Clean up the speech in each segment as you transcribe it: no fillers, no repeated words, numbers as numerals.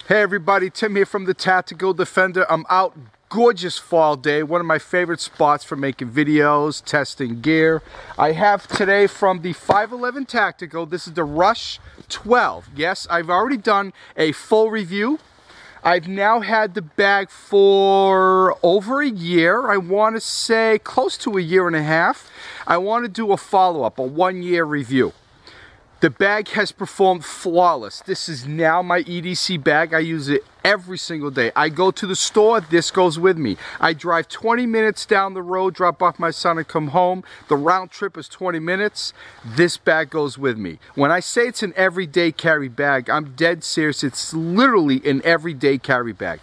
Hey everybody, Tim here from the Tactical Defender. I'm out, gorgeous fall day, one of my favorite spots for making videos, testing gear. I have today from the 511 Tactical, this is the RUSH12. Yes, I've already done a full review. I've now had the bag for over a year. I want to say close to a year and a half. I want to do a follow-up, a 1-year review. The bag has performed flawless. This is now my EDC bag. I use it every single day. I go to the store, this goes with me. I drive 20 minutes down the road, drop off my son and come home. The round trip is 20 minutes. This bag goes with me. When I say it's an everyday carry bag, I'm dead serious. It's literally an everyday carry bag.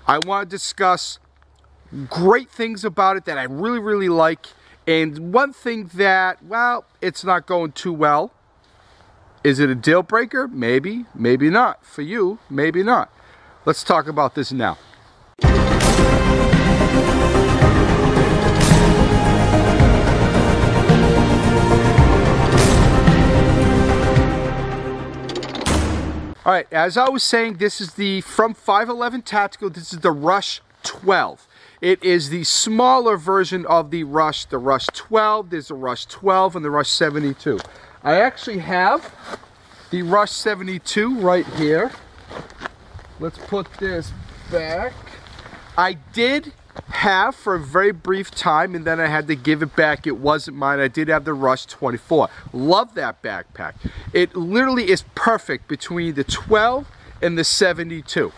I want to discuss great things about it that I really like. And one thing that, well, it's not going too well. Is it a deal breaker? Maybe, maybe not. For you, maybe not. Let's talk about this now. All right, as I was saying, this is the, from 511 Tactical, this is the RUSH12. It is the smaller version of the RUSH12. There's the RUSH12 and the RUSH72. I actually have the RUSH72 right here. Let's put this back. I did have for a very brief time, and then I had to give it back. It wasn't mine. I did have the RUSH24. Love that backpack. It literally is perfect between the 12 and the 72.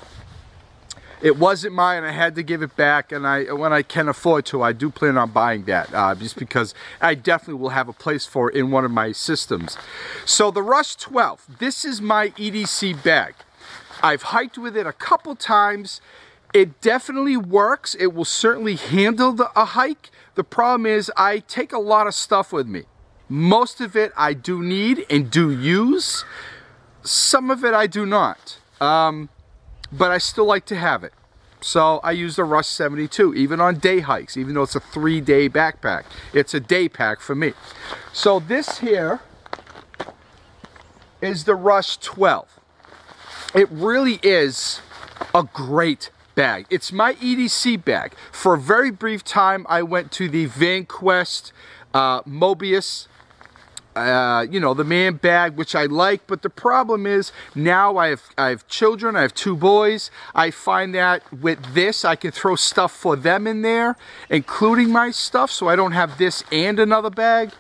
It wasn't mine. I had to give it back, and when I can afford to, I do plan on buying that, just because I definitely will have a place for it in one of my systems. So the RUSH12, this is my EDC bag. I've hiked with it a couple times. It definitely works. It will certainly handle a hike. The problem is I take a lot of stuff with me. Most of it I do need and do use. Some of it I do not. But I still like to have it. So I use the RUSH72, even on day hikes, even though it's a 3-day backpack. It's a day pack for me. So this here is the RUSH12. It really is a great bag. It's my EDC bag. For a very brief time, I went to the VanQuest Mobius, you know, the man bag, which I like, but the problem is now I have children. I have 2 boys. I find that with this I can throw stuff for them in there, including my stuff, so I don't have this and another bag.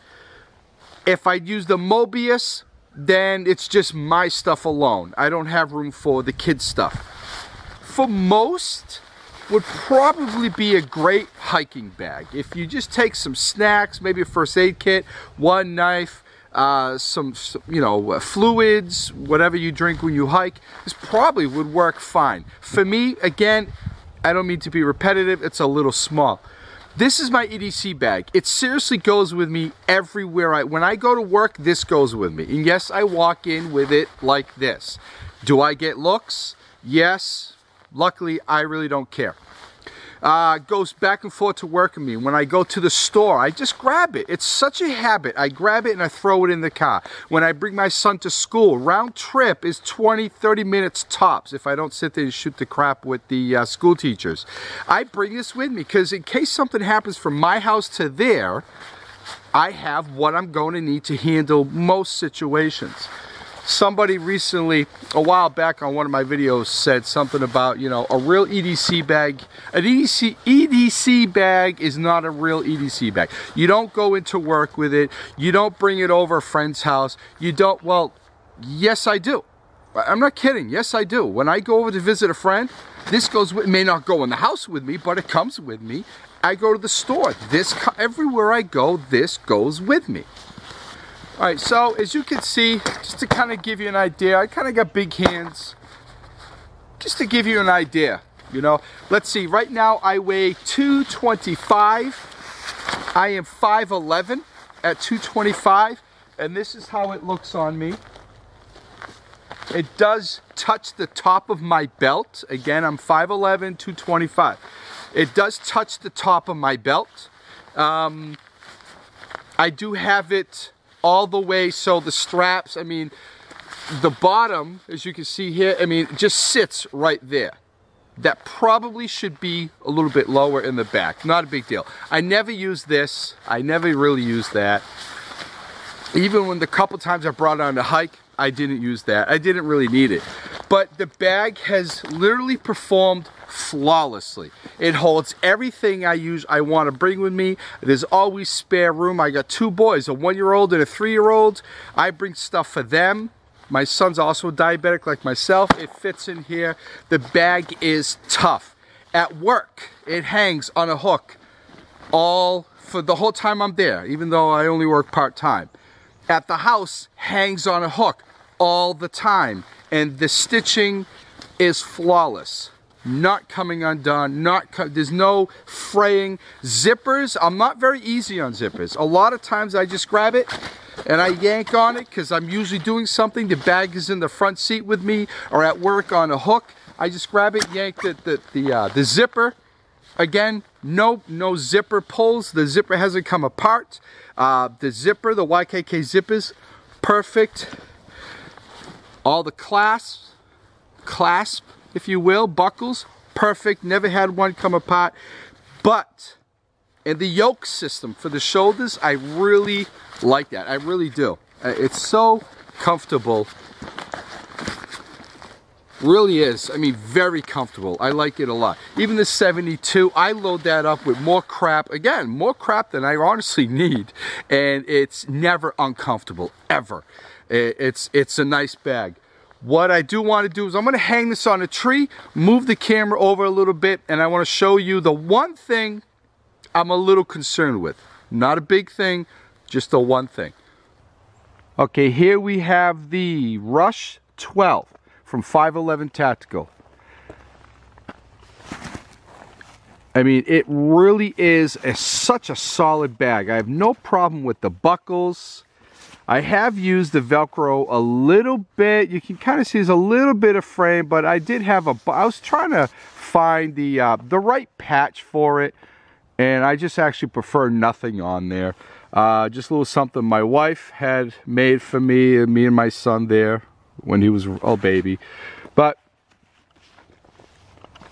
If I use the Mobius, then it's just my stuff alone. I don't have room for the kids' stuff. For most, would probably be a great hiking bag. If you just take some snacks, maybe a first aid kit, 1 knife, some you know, fluids, whatever you drink when you hike, this probably would work fine. For me, again, I don't mean to be repetitive, it's a little small. This is my EDC bag. It seriously goes with me everywhere. When I go to work, this goes with me. And yes, I walk in with it like this. Do I get looks? Yes. Luckily, I really don't care. Goes back and forth to work with me. When I go to the store, I just grab it. It's such a habit. I grab it and I throw it in the car. When I bring my son to school, round trip is 20-30 minutes tops if I don't sit there and shoot the crap with the school teachers. I bring this with me because in case something happens from my house to there, I have what I'm going to need to handle most situations. Somebody recently, a while back on one of my videos, said something about, you know, a real EDC bag. An EDC bag is not a real EDC bag. You don't go into work with it. You don't bring it over a friend's house. You don't, well, yes I do. I'm not kidding. Yes I do. When I go over to visit a friend, this goes with, may not go in the house with me, but it comes with me. I go to the store. Everywhere I go, this goes with me. Alright, so as you can see, just to kind of give you an idea, I kind of got big hands. Just to give you an idea, you know. Let's see, right now I weigh 225. I am 5'11" at 225, and this is how it looks on me. It does touch the top of my belt. Again, I'm 5'11", 225. It does touch the top of my belt. I do have it all the way, so the straps, I mean, The bottom, as you can see here, I mean, it just sits right there. That probably should be a little bit lower in the back. Not a big deal. I never use this. I never really use that. Even when the couple times I brought it on a hike, I didn't use that. I didn't really need it. But the bag has literally performed flawlessly. It holds everything I want to bring with me. There's always spare room. I got 2 boys, a 1-year-old and a 3-year-old. I bring stuff for them. My son's also diabetic like myself. It fits in here. The bag is tough. At work, it hangs on a hook for the whole time I'm there, even though I only work part-time. At the house, hangs on a hook all the time. And the stitching is flawless. Not coming undone, there's no fraying. Zippers, I'm not very easy on zippers. A lot of times I just grab it and I yank on it because I'm usually doing something. The bag is in the front seat with me or at work on a hook. I just grab it, yank the zipper. Again, no zipper pulls. The zipper hasn't come apart. The zipper, the YKK zippers, perfect. All the clasp, if you will, buckles, perfect. Never had one come apart. But in the yoke system for the shoulders, I really like that. I really do. It's so comfortable. Really is. I mean, very comfortable. I like it a lot. Even the 72, I load that up with more crap. Again, more crap than I honestly need. And it's never uncomfortable, ever. It's a nice bag. What I do want to do is I'm going to hang this on a tree, move the camera over a little bit, and I want to show you the one thing I'm a little concerned with. Not a big thing, just the one thing. Okay, here we have the RUSH12 from 511 Tactical. I mean, it really is such a solid bag. I have no problem with the buckles. I have used the Velcro a little bit. You can kind of see there's a little bit of frame, but I did have I was trying to find the right patch for it, and I just actually prefer nothing on there. Just a little something my wife had made for me and my son there when he was a baby. But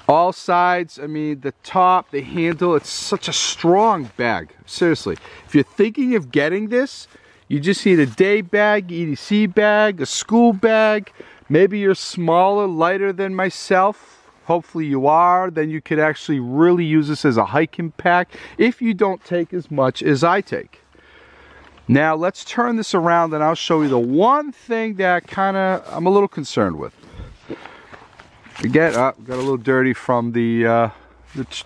all sides, I mean, the top, the handle, it's such a strong bag. Seriously, if you're thinking of getting this, you just need a day bag, EDC bag, a school bag. Maybe you're smaller, lighter than myself. Hopefully you are. Then you could actually really use this as a hiking pack if you don't take as much as I take. Now let's turn this around and I'll show you the one thing that I'm a little concerned with. Again, got a little dirty from the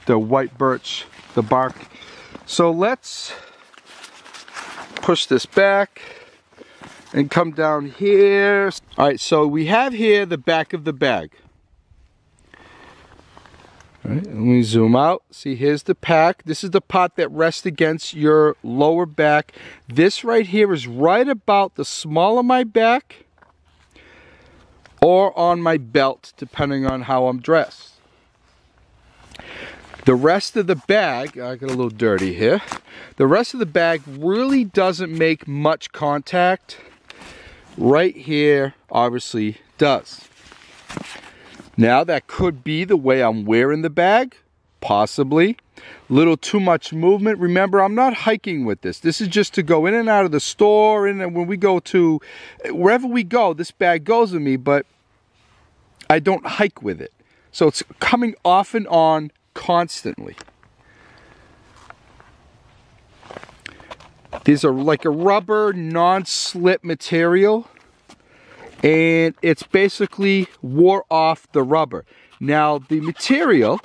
white birch, the bark. So let's push this back and come down here. All right, so we have here the back of the bag. All right, let me zoom out. See, here's the pack. This is the part that rests against your lower back. This right here is right about the small of my back or on my belt, depending on how I'm dressed. The rest of the bag, I got a little dirty here. The rest of the bag really doesn't make much contact. Right here, obviously, does. Now, that could be the way I'm wearing the bag. Possibly. Little too much movement. Remember, I'm not hiking with this. This is just to go in and out of the store. And when we go to, wherever we go, this bag goes with me. But I don't hike with it. So it's coming off and on constantly. These are like a rubber non-slip material, and it's basically wore off the rubber. Now the material,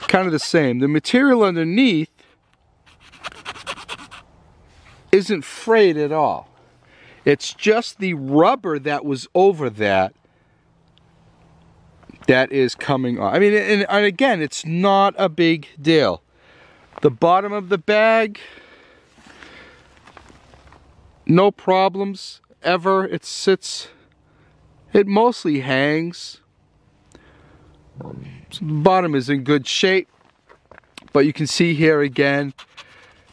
kind of the same. The material underneath isn't frayed at all. It's just the rubber that was over that is coming off. I mean, and again, it's not a big deal. The bottom of the bag, no problems ever. It sits, it mostly hangs. So the bottom is in good shape, but you can see here again.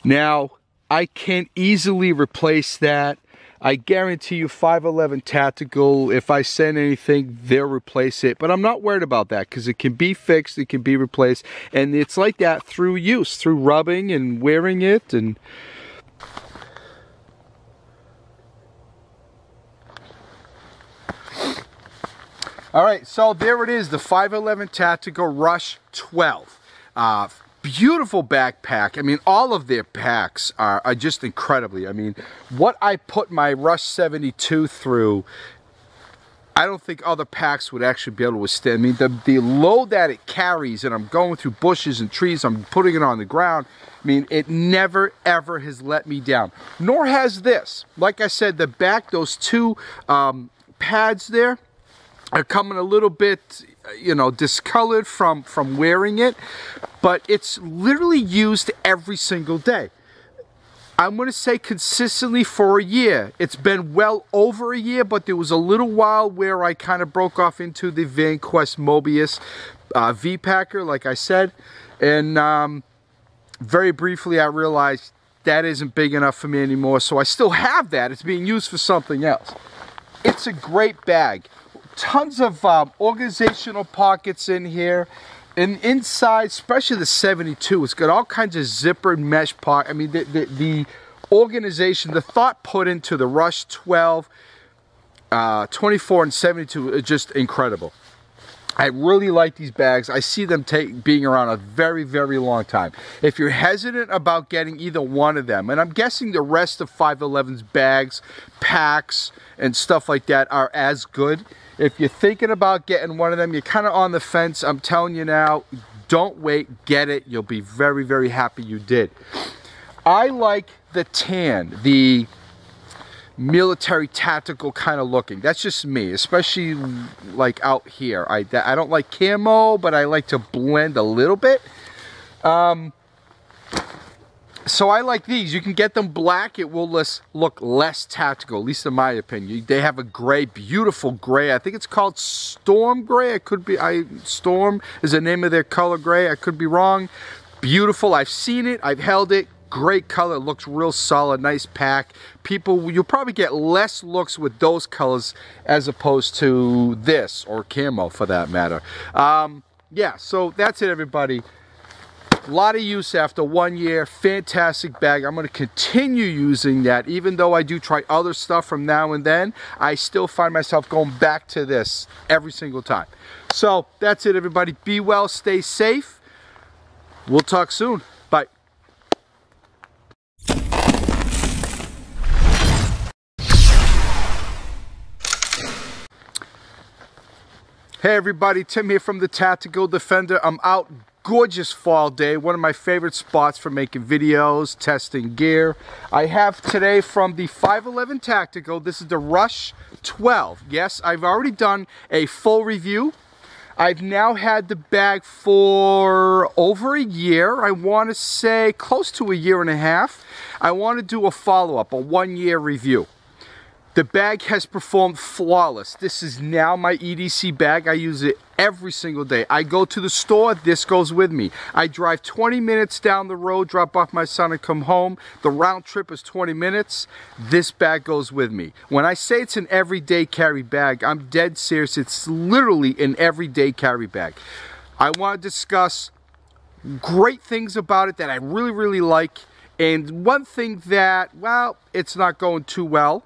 Now, I can easily replace that. I guarantee you 511 Tactical, if I send anything, they'll replace it. But I'm not worried about that because it can be fixed, it can be replaced. And it's like that through use, through rubbing and wearing it. And all right, so there it is, the 511 Tactical Rush 12. Beautiful backpack. I mean, all of their packs are just incredibly. I mean, what I put my Rush 72 through, I don't think other packs would actually be able to withstand. I mean, the load that it carries, and I'm going through bushes and trees, I'm putting it on the ground. I mean, it never, ever has let me down. Nor has this. Like I said, the back, those two pads there, are coming a little bit, you know, discolored from wearing it, but it's literally used every single day. I'm going to say consistently for a year. It's been well over a year, but there was a little while where I kind of broke off into the VanQuest Mobius V-Packer, like I said, and very briefly I realized that isn't big enough for me anymore, so I still have that. It's being used for something else. It's a great bag. Tons of organizational pockets in here, and inside, especially the 72, it's got all kinds of zippered mesh pockets. I mean, the organization, the thought put into the Rush 12, 24, and 72 is just incredible. I really like these bags. I see them being around a very, very long time. If you're hesitant about getting either one of them, and I'm guessing the rest of 511's bags, packs, and stuff like that are as good. If you're thinking about getting one of them, you're kind of on the fence, I'm telling you now, don't wait, get it. You'll be very, very happy you did. I like the tan, the military tactical kind of looking. That's just me, especially like out here. I don't like camo, but I like to blend a little bit. So I like these. You can get them black. It will look less tactical, at least in my opinion. They have a gray, beautiful gray. I think it's called Storm Gray. It could be, Storm is the name of their color gray. I could be wrong. Beautiful. I've seen it. I've held it. Great color. It looks real solid. Nice pack. People, you'll probably get less looks with those colors as opposed to this, or camo for that matter. Yeah, so that's it, everybody. A lot of use after 1 year. Fantastic bag. I'm going to continue using that. Even though I do try other stuff from now and then, I still find myself going back to this every single time. So that's it, everybody. Be well, stay safe. We'll talk soon. Bye. Hey everybody, Tim here from the Tactical Defender. I'm out. Gorgeous fall day, one of my favorite spots for making videos, testing gear. I have today from the 511 Tactical, this is the Rush 12. Yes, I've already done a full review. I've now had the bag for over a year. I want to say close to a year and a half. I want to do a follow-up, a 1 year review. The bag has performed flawless. This is now my EDC bag. I use it every single day. I go to the store, this goes with me. I drive 20 minutes down the road, drop off my son and come home. The round trip is 20 minutes. This bag goes with me. When I say it's an everyday carry bag, I'm dead serious. It's literally an everyday carry bag. I want to discuss great things about it that I really, really like. And one thing that, well, it's not going too well.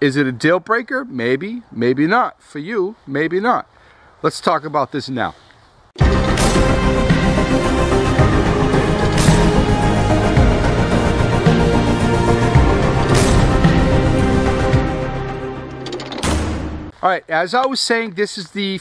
Is it a deal breaker? Maybe, maybe not. For you, maybe not. Let's talk about this now. All right, as I was saying, this is the